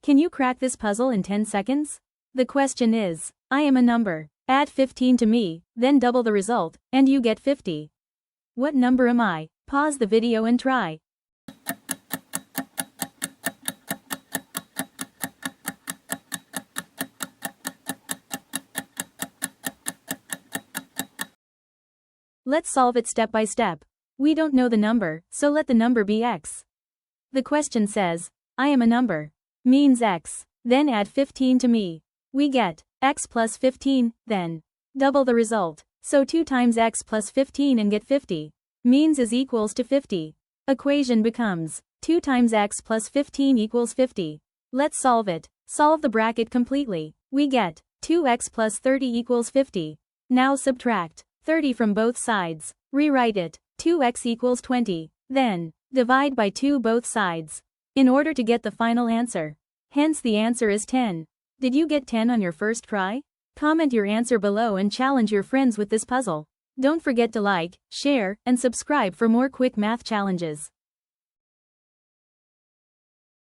Can you crack this puzzle in 10 seconds? The question is, I am a number. Add 15 to me, then double the result, and you get 50. What number am I? Pause the video and try. Let's solve it step by step. We don't know the number, so let the number be x. The question says, I am a number. Means x. Then add 15 to me. We get x plus 15, then double the result. So 2 times x plus 15 and get 50. Means is equals to 50. Equation becomes 2 times x plus 15 equals 50. Let's solve it. Solve the bracket completely. We get 2x plus 30 equals 50. Now subtract 30 from both sides. Rewrite it. 2x equals 20. Then divide by 2 both sides in order to get the final answer. Hence the answer is 10. Did you get 10 on your first try? Comment your answer below and challenge your friends with this puzzle. Don't forget to like, share, and subscribe for more quick math challenges.